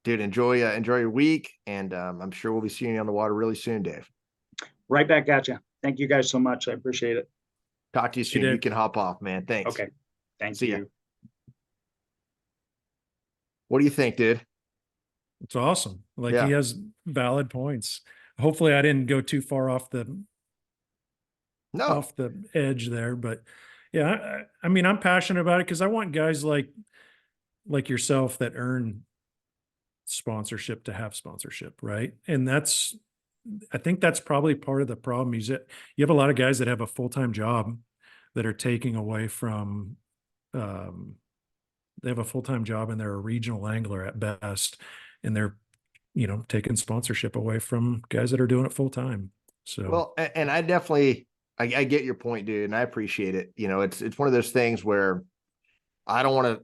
dude, enjoy your week. And I'm sure we'll be seeing you on the water really soon, Dave. Right back at you. Thank you guys so much. I appreciate it. Talk to you soon. You can hop off, man. Thanks. Okay. Thank See you. ya. What do you think, dude? It's awesome. Like Yeah. he has valid points. Hopefully I didn't go too far off the edge there, but yeah, I mean, I'm passionate about it because I want guys like yourself that earn sponsorship to have sponsorship, right? And I think that's probably part of the problem. Is that you have a lot of guys that have a full-time job that are taking away from, they have a full-time job and they're a regional angler at best, and they're, taking sponsorship away from guys that are doing it full-time. So, well, and I definitely, I get your point, dude, and I appreciate it. It's one of those things where I don't want to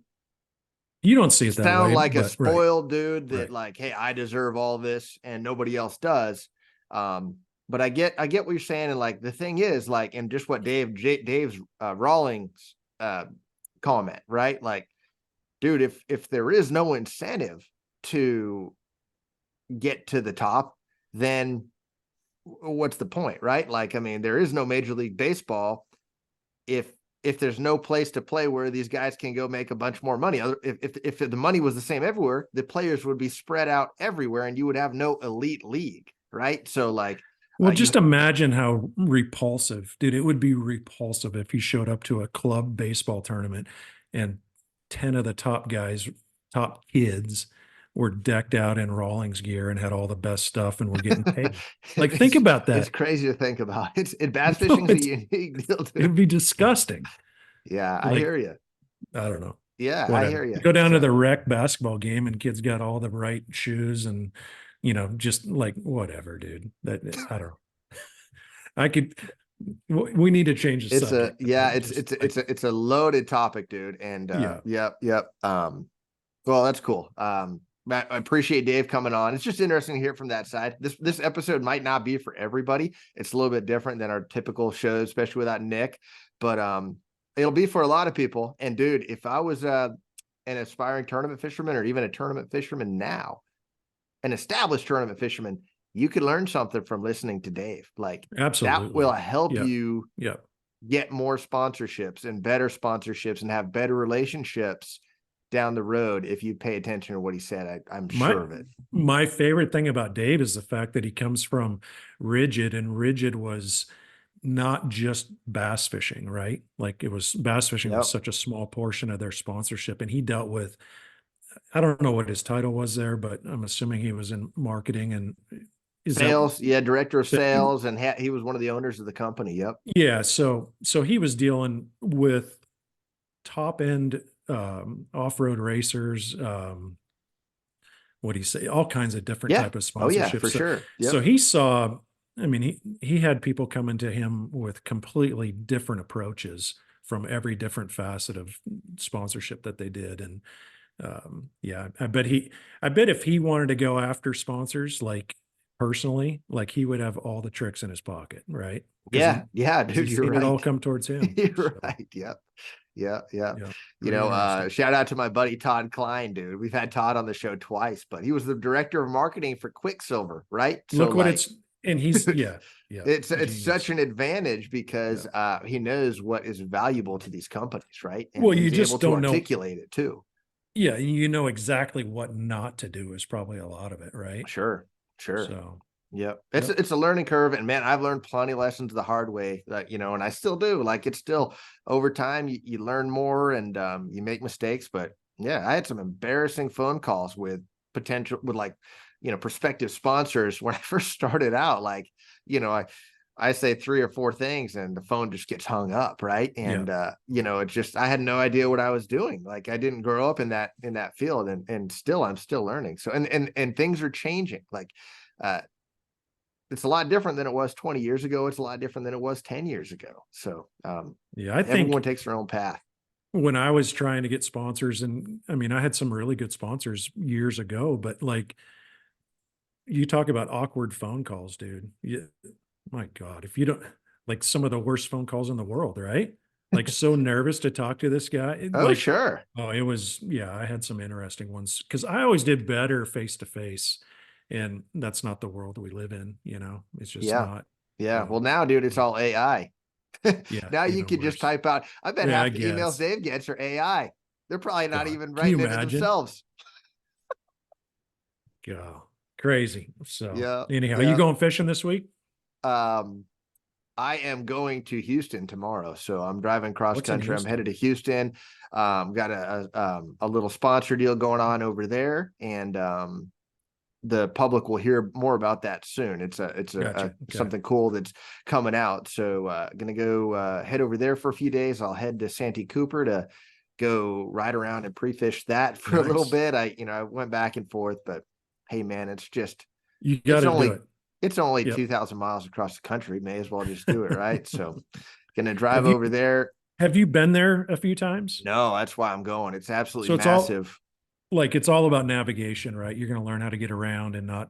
you don't see it that sound way, like a but, spoiled dude that Right. like, hey, I deserve all this and nobody else does. But I get what you're saying. And like, the thing is like, and just what Dave's Rawlings comment, right? Like, dude, if there is no incentive to get to the top, then what's the point, right? Like, I mean, there is no Major League Baseball if there's no place to play where these guys can go make a bunch more money. If the money was the same everywhere, the players would be spread out everywhere and you would have no elite league, right? So like, well, just imagine how repulsive, dude, it would be repulsive if you showed up to a club baseball tournament and 10 of the top kids were decked out in Rawlings gear and had all the best stuff and were getting paid. Like, think about that. It's crazy to think about. Bass fishing is a unique deal. It'd be disgusting. Yeah, I hear you. I don't know. Yeah, Whatever. I hear you. Go down to the rec basketball game and kids got all the right shoes and, just like whatever, dude. That I don't know. We need to change the subject. It's a loaded topic, dude. And yep. Well, that's cool. Matt, I appreciate Dave coming on. It's just interesting to hear from that side. This episode might not be for everybody. It's a little bit different than our typical shows, especially without Nick. But it'll be for a lot of people. And dude, if I was an aspiring tournament fisherman or even a tournament fisherman now, an established tournament fisherman, you could learn something from listening to Dave. Like, absolutely, that will help you get more sponsorships and better sponsorships and have better relationships down the road if you pay attention to what he said. I'm sure of it. My favorite thing about Dave is the fact that he comes from Rigid, and Rigid was not just bass fishing, right? Like, it was bass fishing was such a small portion of their sponsorship, and he dealt with, I don't know what his title was there, but I'm assuming he was in marketing and sales. Director of sales. And he was one of the owners of the company. Yep. Yeah. So he was dealing with top end off-road racers, what do you say, all kinds of different Yeah. type of Oh yeah, sponsorships. for So, sure. so Yep. he saw, I mean, he had people coming to him with completely different approaches from every different facet of sponsorship that they did. And yeah, I bet if he wanted to go after sponsors, like personally, like he would have all the tricks in his pocket, right? Because Yeah. Yeah, dude, he's you're seen it all right. come towards him. You're So, right. Yep. Yeah. Yeah. yeah, You pretty know, interesting. shout out to my buddy Todd Klein, dude. We've had Todd on the show twice, but he was the director of marketing for Quicksilver, right? So Look what like it's, and he's, yeah, yeah, it's such genius. an advantage because Yeah. he knows what is valuable to these companies, right? And Well, you he's able just to don't know. articulate it too. Yeah, you know exactly what not to do is probably a lot of it, right? Sure. Sure. So, Yep. yep. It's a learning curve. And man, I've learned plenty of lessons the hard way that, you know, and I still do. Like it's still over time, you learn more and you make mistakes. But yeah, I had some embarrassing phone calls with like, you know, prospective sponsors when I first started out. Like, you know, I say 3 or 4 things and the phone just gets hung up, right? Yeah. And you know, it's just I had no idea what I was doing. Like I didn't grow up in that field and still I'm still learning. So and things are changing. Like uh it's a lot different than it was 20 years ago. It's a lot different than it was 10 years ago. So Yeah. I everyone think takes their own path. when I was trying to get sponsors, and I mean, I had some really good sponsors years ago, but like you talk about awkward phone calls, dude. Yeah. My God, if you don't like some of the worst phone calls in the world, right? Like so nervous to talk to this guy. Oh, Like, sure. oh, it was, yeah, I had some interesting ones because I always did better face to face. And that's not the world we live in, you know, it's just Yeah. not. Yeah. Well, So, now, dude, it's all AI. yeah, Now you even can just worse. type out, I bet Yeah, I half the emails guess. Dave gets are AI. They're probably not God, even can you writing it imagine? themselves. God, crazy. So, Yeah. anyhow, you Yeah. going fishing this week? Um, I am going to Houston tomorrow, so I'm driving cross What's in country. I'm Houston? headed to Houston. Got a little sponsor deal going on over there, and the public will hear more about that soon. It's Gotcha. Okay. something cool that's coming out. So gonna go head over there for a few days. I'll head to Santee Cooper to go ride around and pre-fish that for a little Nice. bit. I went back and forth, but hey man, You got it's to do only it. it's only Yep. 2,000 miles across the country. May as well just do it, right? So gonna drive Have you over there. have you been there a few times? No, that's why I'm going. It's absolutely So it's all massive. like it's all about navigation, right? You're going to learn how to get around and not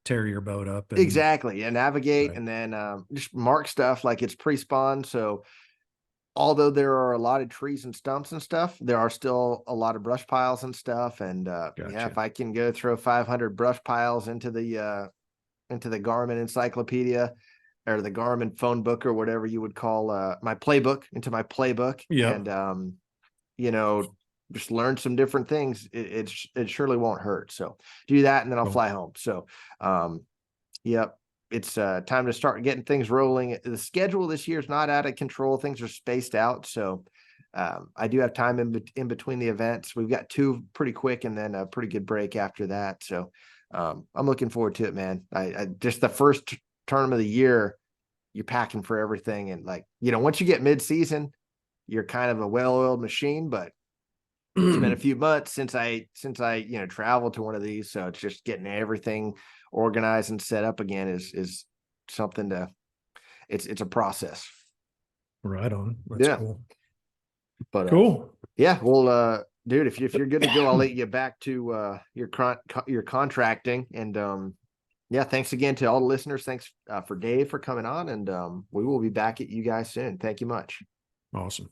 tear your boat up and Exactly. And navigate right. and then just mark stuff like it's pre-spawn. So although there are a lot of trees and stumps and stuff, there are still a lot of brush piles and stuff. And yeah, if Gotcha. I can go throw 500 brush piles into the Garmin encyclopedia or the Garmin phone book or whatever you would call my playbook into my playbook, Yep. and you know, just learn some different things, it surely won't hurt. So do that, and then I'll Cool. fly home. So yep. It's time to start getting things rolling. The schedule this year is not out of control. Things are spaced out. So I do have time in between the events. We've got 2 pretty quick and then a pretty good break after that. So I'm looking forward to it, man. I just the first tournament of the year, you're packing for everything. And like, you know, once you get mid-season, you're kind of a well-oiled machine, but it's been a few months since I, you know, traveled to one of these. So it's just getting everything organized and set up again is something to, it's a process. Right on. That's Yeah. cool. But Cool. yeah, well, dude, if you're good to go, I'll let you get back to your contracting. And yeah, thanks again to all the listeners. Thanks for Dave for coming on, and we will be back at you guys soon. Thank you much. Awesome.